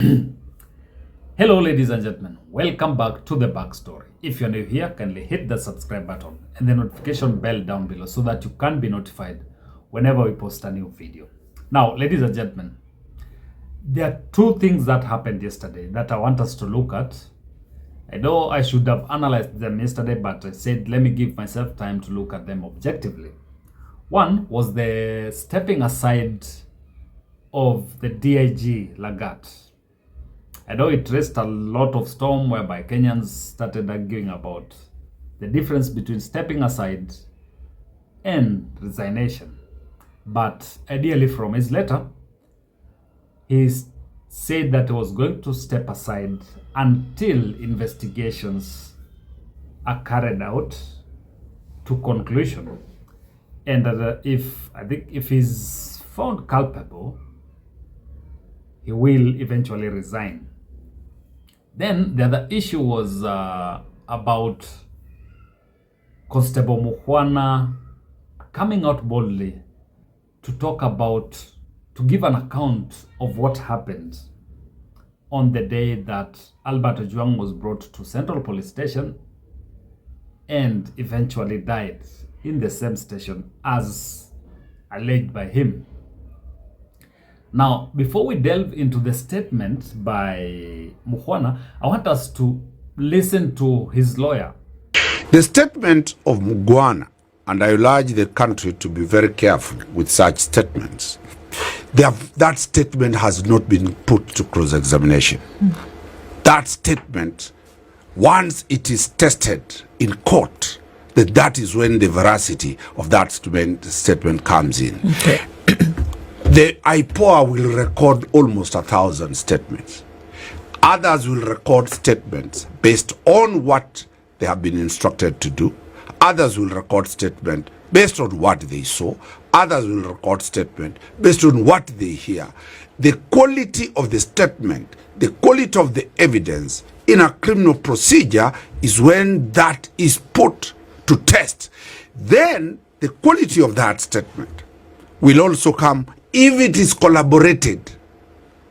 Hello, ladies and gentlemen. Welcome back to the backstory. If you're new here, kindly hit the subscribe button and the notification bell down below so that you can be notified whenever we post a new video. Now, ladies and gentlemen, there are two things that happened yesterday that I want us to look at. I know I should have analyzed them yesterday, but I said let me give myself time to look at them objectively. One was the stepping aside of the DIG Lagat. I know it raised a lot of storm whereby Kenyans started arguing about the difference between stepping aside and resignation. But ideally from his letter, he said that he was going to step aside until investigations are carried out to conclusion. And if he's found culpable, he will eventually resign. Then the other issue was about Constable Muana coming out boldly to talk about, to give an account of what happened on the day that Albert Ojwang was brought to Central Police Station and eventually died in the same station as alleged by him. Now, before we delve into the statement by Muana, I want us to listen to his lawyer. The statement of Muana, and I urge the country to be very careful with such statements, that statement has not been put to cross-examination. That statement, once it is tested in court, that is when the veracity of that statement comes in. Okay. The IPOA will record almost 1,000 statements. Others will record statements based on what they have been instructed to do. Others will record statement based on what they saw. Others will record statement based on what they hear. The quality of the statement, the quality of the evidence in a criminal procedure is when that is put to test. Then the quality of that statement will also come if it is collaborated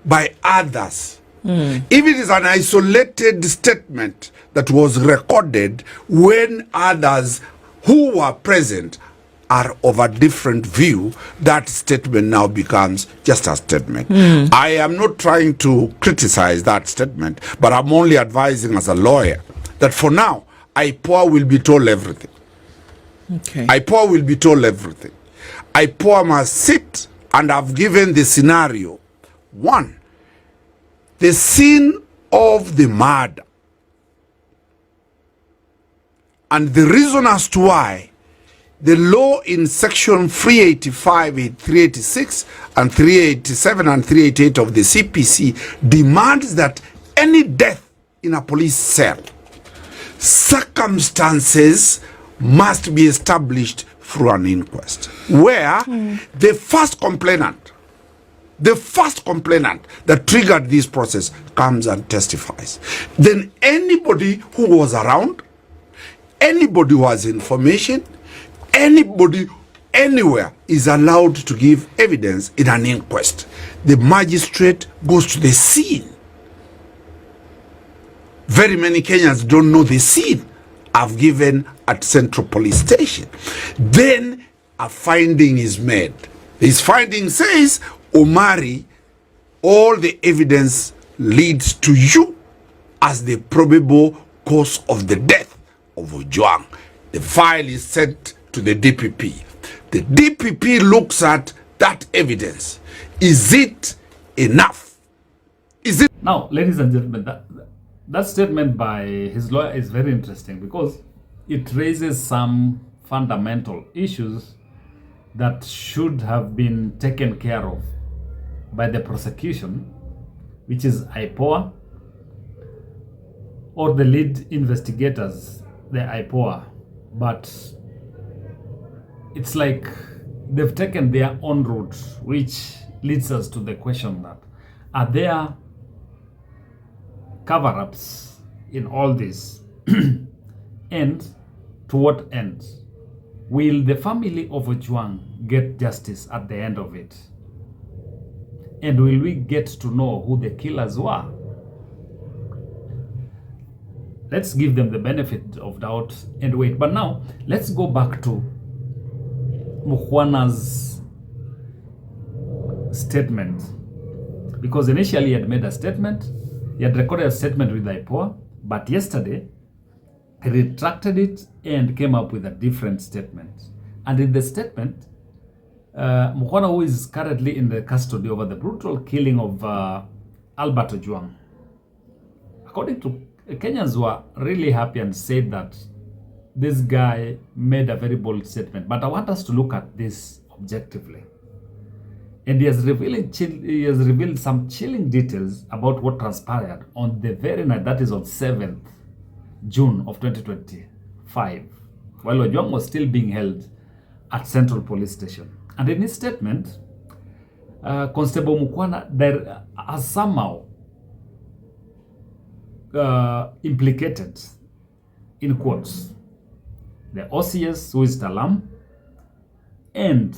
by others. If it is an isolated statement that was recorded when others who were present are of a different view, that statement now becomes just a statement. I am not trying to criticize that statement, but I'm only advising as a lawyer that for now, IPOA will be told everything. Okay. IPOA will be told everything. IPOA must sit, and I've given the scenario. One, the scene of the murder. And the reason as to why the law in section 385, 386, and 387 and 388 of the CPC demands that any death in a police cell, circumstances must be established through an inquest, where the first complainant that triggered this process comes and testifies. Then anybody who was around, anybody who has information, anybody anywhere is allowed to give evidence in an inquest. The magistrate goes to the scene. Very many Kenyans don't know the scene I've given at Central Police Station. Then a finding is made. His finding says, Omari, all the evidence leads to you as the probable cause of the death of Ojwang. The file is sent to the DPP. The DPP looks at that evidence. Is it enough? Is it? Now, ladies and gentlemen, that statement by his lawyer is very interesting because it raises some fundamental issues that should have been taken care of by the prosecution, which is IPOA or the lead investigators, the IPOA. But it's like they've taken their own route, which leads us to the question that, are there cover-ups in all this? And to what end? Will the family of Ojwang get justice at the end of it? And will we get to know who the killers were? Let's give them the benefit of doubt and wait. But now, let's go back to Muana's statement. Because initially he had made a statement, he had recorded a statement with IPOA, but yesterday he retracted it and came up with a different statement. And in the statement, Muana, who is currently in the custody over the brutal killing of Albert Ojwang, according to Kenyans, were really happy and said that this guy made a very bold statement. But I want us to look at this objectively. And he has revealed some chilling details about what transpired on the very night, that is on 7th June of 2025, while Ojwang was still being held at Central Police Station. And in his statement, Constable Muana there has somehow implicated, in quotes, the OCS, who is Talam, and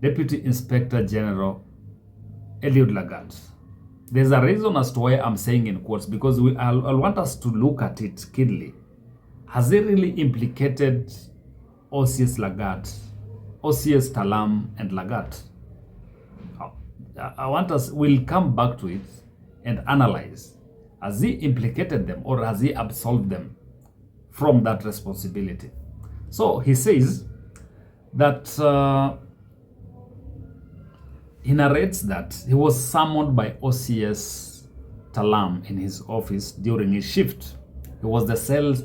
Deputy Inspector General Eliud Lagat. There's a reason as to why I'm saying in quotes, because I'll want us to look at it keenly. Has he really implicated OCS Lagat, OCS Talam, and Lagat? We'll come back to it and analyze. Has he implicated them or has he absolved them from that responsibility? So he says that he narrates that he was summoned by OCS Talam in his office during his shift. He was the cell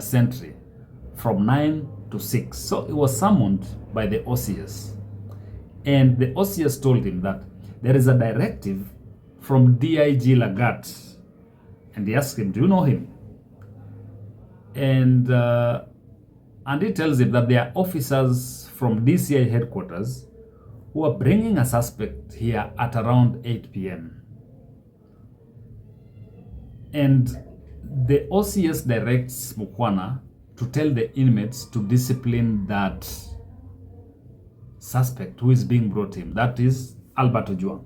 sentry from 9 to 6. So he was summoned by the OCS. And the OCS told him that there is a directive from DIG Lagat. And he asked him, do you know him? And he tells him that there are officers from DCI headquarters who are bringing a suspect here at around 8 p.m. And the OCS directs Muana to tell the inmates to discipline that suspect who is being brought in, that is Albert Ojwang.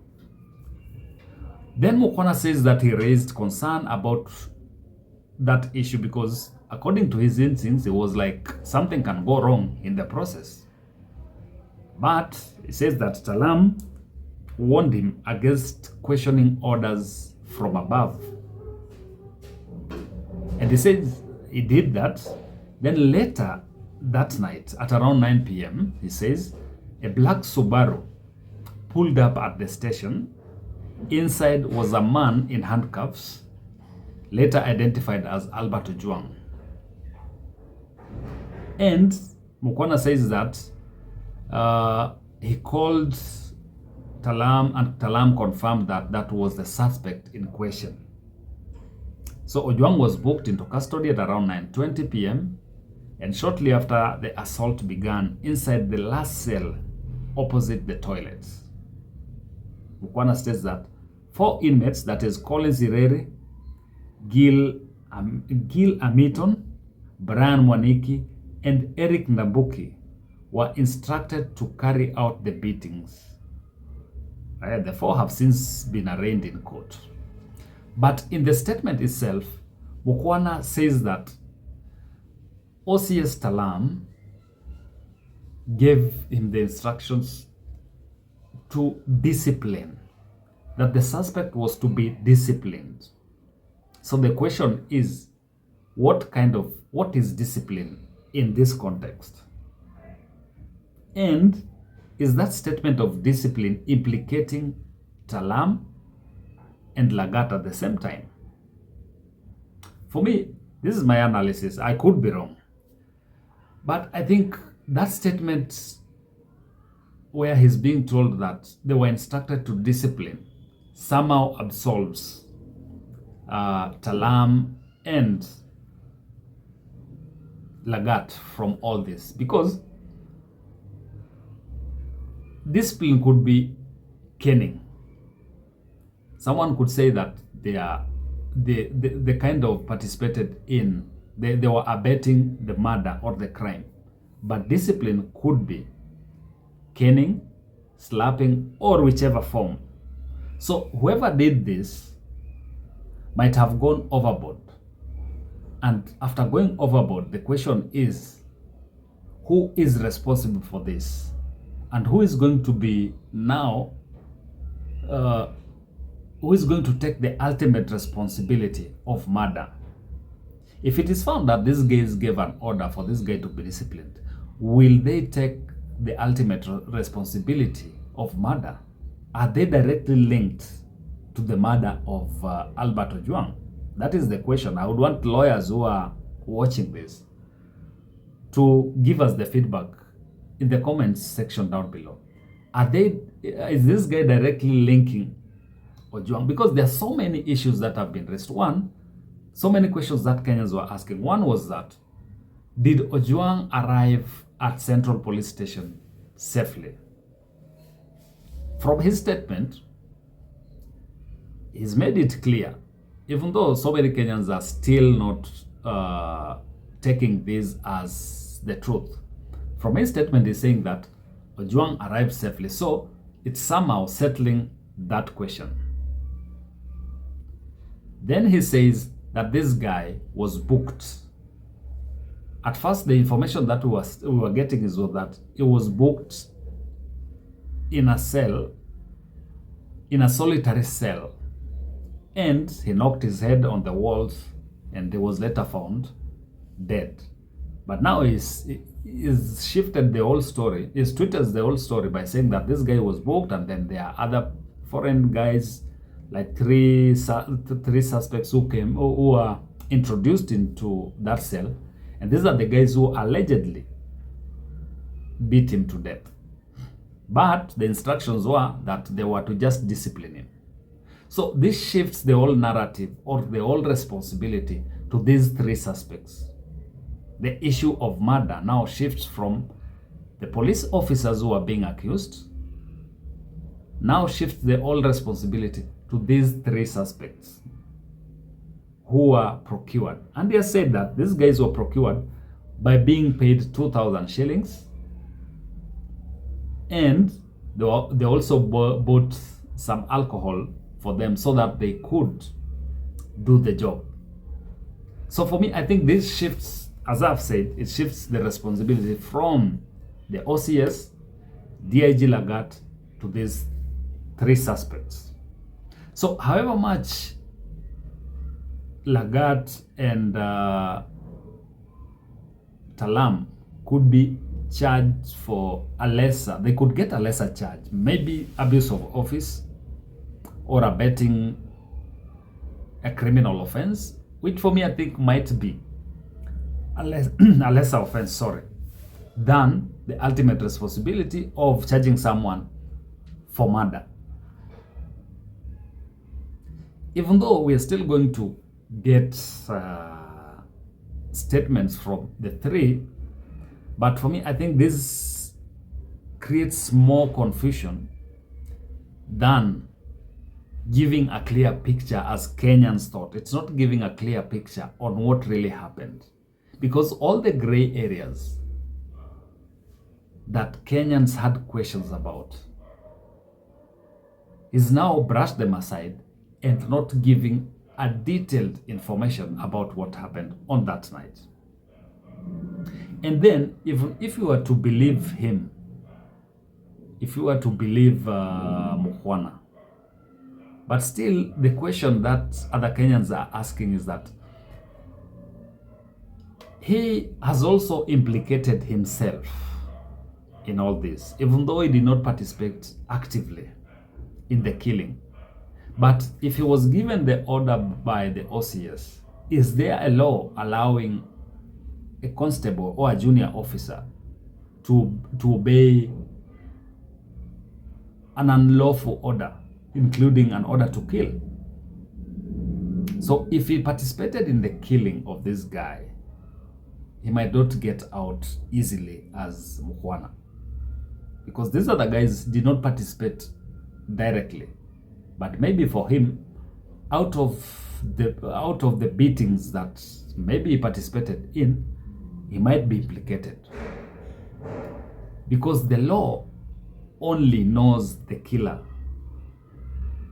Then Muana says that he raised concern about that issue because, according to his instincts, it was like something can go wrong in the process. But he says that Talam warned him against questioning orders from above. And he says he did that. Then later that night, at around 9 p.m., he says, a black Subaru pulled up at the station. Inside was a man in handcuffs, later identified as Albert Ojwang. And Muana says that he called Talam, and Talam confirmed that that was the suspect in question. So Ojwang was booked into custody at around 9:20 p.m. and shortly after the assault began inside the last cell opposite the toilets. Muana states that 4 inmates, that is Collins Ireri, Gil Amiton, Brian Mwaniki, and Eric Nabuki, were instructed to carry out the beatings. The 4 have since been arraigned in court. But in the statement itself, Muana says that OCS Talam gave him the instructions to discipline, that the suspect was to be disciplined. So the question is, what is discipline in this context? And is that statement of discipline implicating Talam and Lagat at the same time? For me, this is my analysis. I could be wrong. But I think that statement where he's being told that they were instructed to discipline somehow absolves Talam and Lagat from all this, because discipline could be caning. Someone could say that they kind of participated in, they were abetting the murder or the crime. But discipline could be caning, slapping, or whichever form. So whoever did this might have gone overboard. And after going overboard, the question is, who is responsible for this? And who is going to be now, who is going to take the ultimate responsibility of murder? If it is found that these guys gave an order for this guy to be disciplined, will they take the ultimate responsibility of murder? Are they directly linked to the murder of Albert Ojwang? That is the question. I would want lawyers who are watching this to give us the feedback in the comments section down below. Is this guy directly linking Ojwang? Because there are so many issues that have been raised. One, so many questions that Kenyans were asking. One was that, did Ojwang arrive at Central Police Station safely? From his statement, he's made it clear, even though so many Kenyans are still not taking this as the truth. From his statement, he's saying that Ojwang arrived safely. So it's somehow settling that question. Then he says that this guy was booked. At first, the information that we were getting is that he was booked in a cell, in a solitary cell, and he knocked his head on the walls and he was later found dead. But now he's shifted the whole story. He's tweeted the whole story by saying that this guy was booked, and then there are other foreign guys, like three suspects who are introduced into that cell, and these are the guys who allegedly beat him to death. But the instructions were that they were to just discipline him. So this shifts the whole narrative or the whole responsibility to these three suspects. The issue of murder now shifts from the police officers who are being accused, now shifts the whole responsibility to these three suspects who were procured. And they said that these guys were procured by being paid 2,000 shillings, and they also bought some alcohol for them so that they could do the job. So for me, I think this shifts, as I've said, it shifts the responsibility from the OCS, DIG Lagat, to these three suspects. So however much Lagat and Talam could be charged for a lesser, they could get a lesser charge, maybe abuse of office or abetting a criminal offense, which for me I think might be a lesser offense, than the ultimate responsibility of charging someone for murder. Even though we are still going to get statements from the three, but for me, I think this creates more confusion than giving a clear picture as Kenyans thought. It's not giving a clear picture on what really happened, because all the gray areas that Kenyans had questions about is now brushed them aside and not giving a detailed information about what happened on that night. And then, even if you were to believe him, if you were to believe Muana, but still the question that other Kenyans are asking is that he has also implicated himself in all this, even though he did not participate actively in the killing. But if he was given the order by the OCS, is there a law allowing a constable or a junior officer to obey an unlawful order, including an order to kill? So if he participated in the killing of this guy, he might not get out easily as Muana, because these other guys did not participate directly. But maybe for him, out of the beatings that maybe he participated in, he might be implicated. Because the law only knows the killer,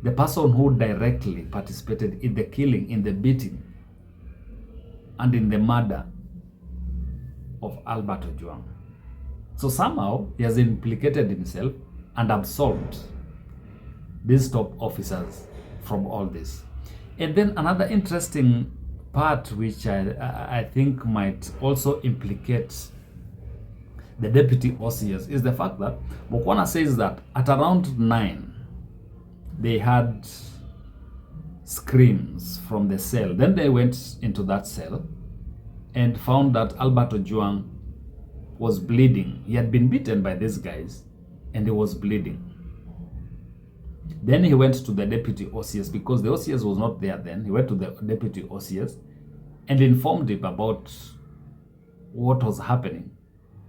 the person who directly participated in the killing, in the beating, and in the murder of Albert Ojwang. So somehow he has implicated himself and absolved these top officers from all this. And then another interesting part, which I think might also implicate the deputy OCS, is the fact that Muana says that at around 9, they had screams from the cell. Then they went into that cell and found that Albert Ojwang was bleeding. He had been beaten by these guys and he was bleeding. Then he went to the deputy OCS, because the OCS was not there then. He went to the deputy OCS and informed him about what was happening,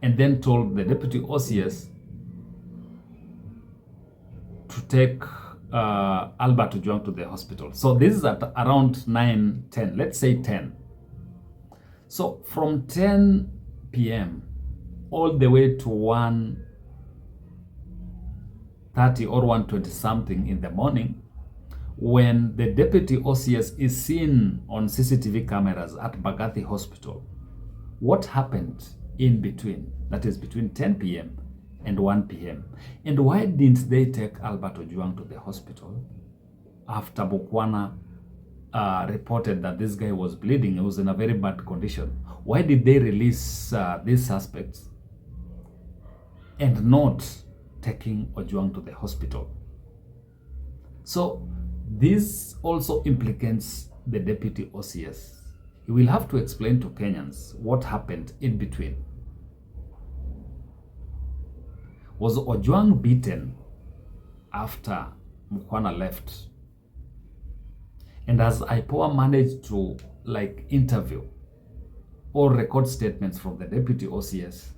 and then told the deputy OCS to take Albert Ojwang to the hospital. So this is at around 9, 10, let's say 10. So from 10 p.m. all the way to 1:30 or 1:20 something in the morning, when the deputy OCS is seen on CCTV cameras at Bagathi Hospital, what happened in between, that is between 10 p.m. and 1 p.m. And why didn't they take Albert Ojwang to the hospital after Muana reported that this guy was bleeding? He was in a very bad condition. Why did they release these suspects and not taking Ojwang to the hospital? So this also implicates the deputy OCS. He will have to explain to Kenyans what happened in between. Was Ojwang beaten after Muana left? And has IPOA managed to interview or record statements from the deputy OCS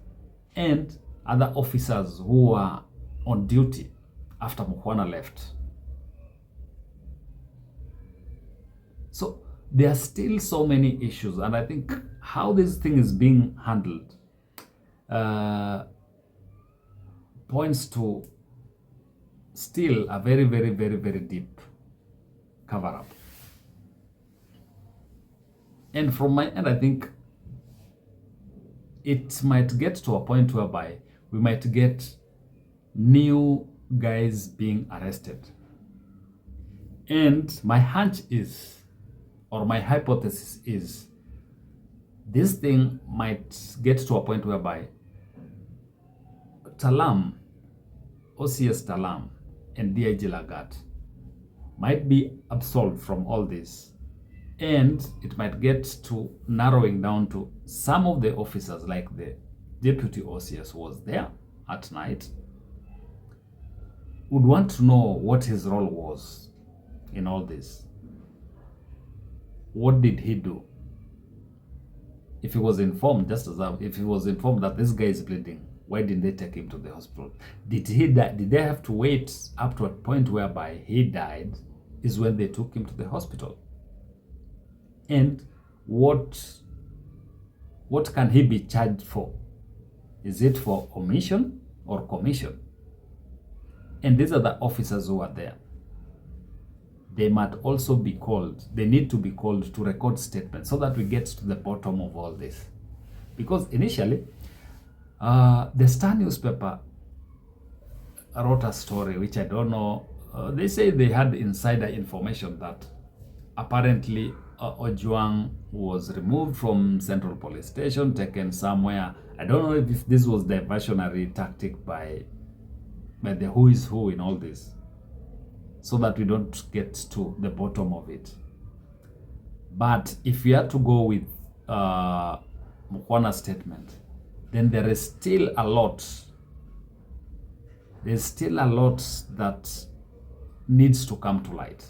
and other officers who were on duty after Muana left? So there are still so many issues, and I think how this thing is being handled points to still a very, very, very, very deep cover-up. And from my end, I think it might get to a point whereby we might get new guys being arrested. And my hunch is, or my hypothesis is, this thing might get to a point whereby Talam, OCS Talam, and DIG Lagat might be absolved from all this. And it might get to narrowing down to some of the officers, like the deputy OCS was there at night, would want to know what his role was in all this. What did he do? If he was informed, just as if he was informed that this guy is bleeding, why didn't they take him to the hospital? Did he die? Did they have to wait up to a point whereby he died is when they took him to the hospital? And what can he be charged for? Is it for omission or commission? And these are the officers who are there. They might also be called, they need to be called to record statements so that we get to the bottom of all this. Because initially, the Star newspaper wrote a story, which I don't know, they say they had insider information that apparently Ojwang was removed from Central Police Station, taken somewhere. I don't know if this was the diversionary tactic by the who is who in all this, so that we don't get to the bottom of it. But if we had to go with Muana's statement, then there is still a lot. There's still a lot that needs to come to light.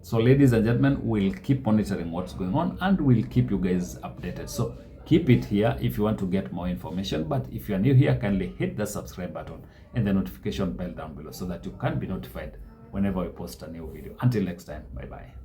So ladies and gentlemen, we'll keep monitoring what's going on and we'll keep you guys updated. So keep it here if you want to get more information. But if you're new here, kindly hit the subscribe button and the notification bell down below so that you can be notified whenever we post a new video. Until next time, bye-bye.